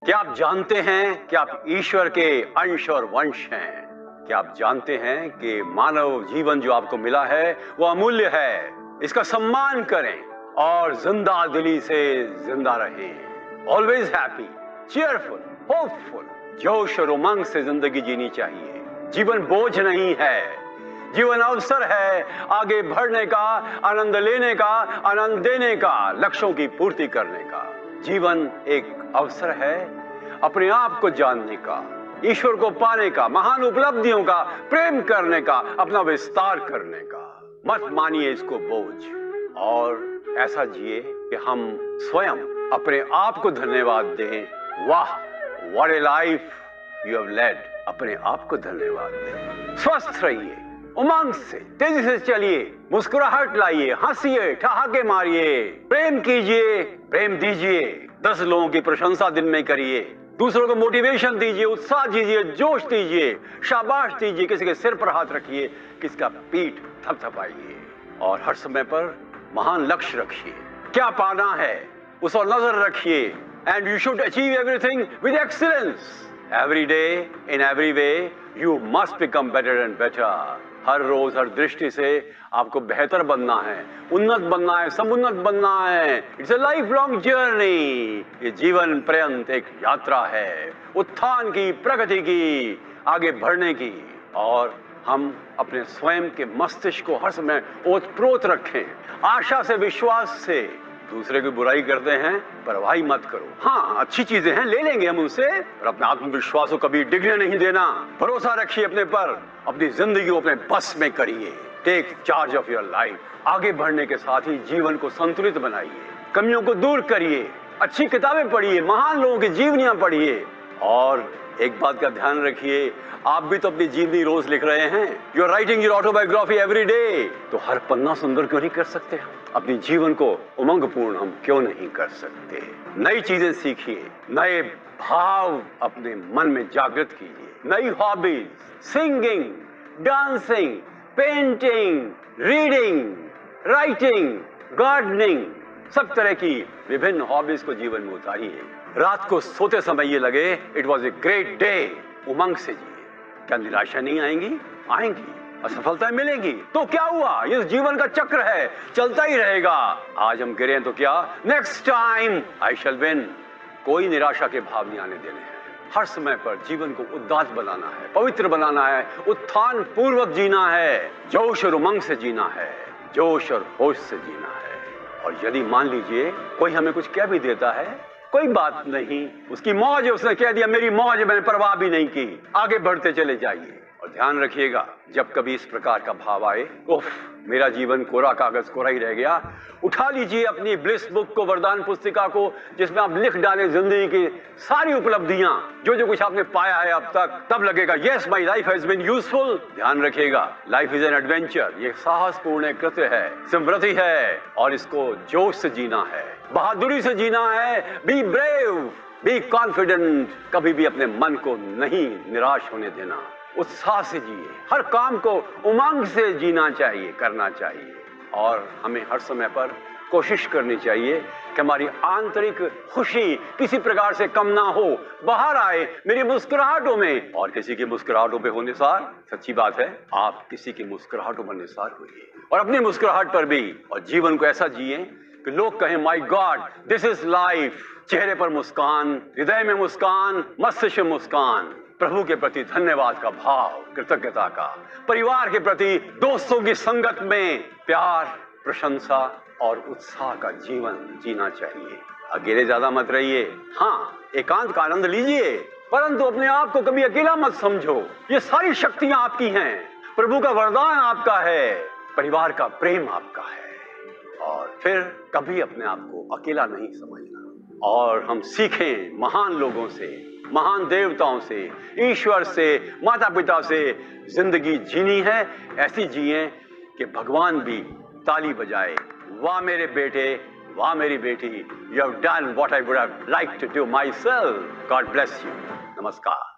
क्या आप जानते हैं कि आप ईश्वर के अंश और वंश हैं? क्या आप जानते हैं कि मानव जीवन जो आपको मिला है वो अमूल्य है? इसका सम्मान करें और जिंदा दिली से जिंदा रहें। ऑलवेज हैप्पी, चीयरफुल, होपफुल, जोश और उमंग से जिंदगी जीनी चाहिए। जीवन बोझ नहीं है, जीवन अवसर है आगे बढ़ने का, आनंद लेने का, आनंद देने का, लक्ष्यों की पूर्ति करने का। जीवन एक अवसर है अपने आप को जानने का, ईश्वर को पाने का, महान उपलब्धियों का प्रेम करने का, अपना विस्तार करने का। मत मानिए इसको बोझ और ऐसा जिए कि हम स्वयं अपने आप को धन्यवाद दें। वाह, what A life you have led. अपने आप को धन्यवाद दें। स्वस्थ रहिए, उमंग से तेजी से चलिए, मुस्कुराहट लाइए, हंसिए, ठहाके मारिए, प्रेम कीजिए, प्रेम दीजिए। 10 लोगों की प्रशंसा दिन में करिए, दूसरों को मोटिवेशन दीजिए, उत्साह दीजिए, जोश दीजिए, शाबाश दीजिए। किसी के सिर पर हाथ रखिए, किसी का पीठ थपथपाइए और हर समय पर महान लक्ष्य रखिए। क्या पाना है उस पर नजर रखिए। And you should achieve everything with excellence. Every day in every way you must become better and better. हर रोज हर दृष्टि से आपको बेहतर बनना है, उन्नत बनना है, समुन्नत बनना है। It's a life long journey. ये जीवन पर्यंत एक यात्रा है, उत्थान की, प्रगति की, आगे बढ़ने की। और हम अपने स्वयं के मस्तिष्क को हर समय ओतप्रोत रखें, आशा से, विश्वास से। दूसरे की बुराई करते हैं, परवाही मत करो। हाँ, अच्छी चीजें हैं, ले लेंगे हम उनसे, पर अपने आत्मविश्वास को कभी डिगने नहीं देना। भरोसा रखिए अपने पर, अपनी जिंदगी को अपने बस में करिए। Take charge of your life. आगे बढ़ने के साथ ही जीवन को संतुलित बनाइए, कमियों को दूर करिए, अच्छी किताबें पढ़िए, महान लोगों की जीवनियां पढ़िए। और एक बात का ध्यान रखिए, आप भी तो अपनी जीवनी रोज लिख रहे हैं। You are writing your autobiography every day. तो हर पन्ना सुंदर क्यों नहीं कर सकते हम? अपनी जीवन को उमंगपूर्ण हम क्यों नहीं कर सकते? नई चीजें सीखिए, नए भाव अपने मन में जागृत कीजिए, नई hobbies, singing, dancing, painting, reading, writing, gardening, सब तरह की विभिन्न हॉबीज को जीवन में उतारिए। रात को सोते समय ये लगे it was a great day. उमंग से जिए। क्या निराशा नहीं आएंगी? आएंगी। असफलताएं मिलेंगी तो क्या हुआ? ये जीवन का चक्र है, चलता ही रहेगा। आज हम गिरे तो क्या, next time I shall win. कोई निराशा के भाव नहीं आने देने हैं। हर समय पर जीवन को उदात्त बनाना है, पवित्र बनाना है, उत्थान पूर्वक जीना है, जोश और उमंग से जीना है, जोश और होश से जीना है। और यदि मान लीजिए कोई हमें कुछ कह भी देता है, कोई बात नहीं, उसकी मौज है, उसने कह दिया मेरी मौज है, मैंने परवाह भी नहीं की। आगे बढ़ते चले जाइए। और ध्यान रखिएगा, जब कभी इस प्रकार का भाव आए, उफ मेरा जीवन कोरा कागज कोरा ही रह गया, उठा लीजिए अपनी ब्लिस बुक को, वरदान पुस्तिका को, जिसमें आप लिख डालें जिंदगी की सारी उपलब्धियां, जो जो कुछ आपने पाया है अब तक। तब लगेगा yes my life has been useful. ध्यान रखिएगा, लाइफ इज एन एडवेंचर। ये साहसपूर्ण कृत्य है, स्मृति है, और इसको जोश से जीना है, बहादुरी से जीना है। Be brave, be confident. कभी भी अपने मन को नहीं निराश होने देना। उत्साह से जिए, हर काम को उमंग से जीना चाहिए, करना चाहिए। और हमें हर समय पर कोशिश करनी चाहिए कि हमारी आंतरिक खुशी किसी प्रकार से कम ना हो, बाहर आए मेरी मुस्कुराहटों में। और किसी की मुस्कुराहटों पे होने सार, सच्ची बात है, आप किसी की मुस्कुराहटों पर निसार होइए और अपनी मुस्कुराहट पर भी। और जीवन को ऐसा जिए कि लोग कहें my God this is life. चेहरे पर मुस्कान, हृदय में मुस्कान, मस्तिष्क में मुस्कान, प्रभु के प्रति धन्यवाद का भाव, कृतज्ञता का, परिवार के प्रति, दोस्तों की संगत में प्यार, प्रशंसा और उत्साह का जीवन जीना चाहिए। अकेले ज्यादा मत रहिए। हाँ, एकांत का आनंद लीजिए, परंतु अपने आप को कभी अकेला मत समझो। ये सारी शक्तियां आपकी हैं, प्रभु का वरदान आपका है, परिवार का प्रेम आपका है। और फिर कभी अपने आप को अकेला नहीं समझना। और हम सीखें महान लोगों से, महान देवताओं से, ईश्वर से, माता पिता से। जिंदगी जीनी है, ऐसी जिए कि भगवान भी ताली बजाए, वाह मेरे बेटे, वाह मेरी बेटी, you have done what I would have like to do myself. God bless you. नमस्कार।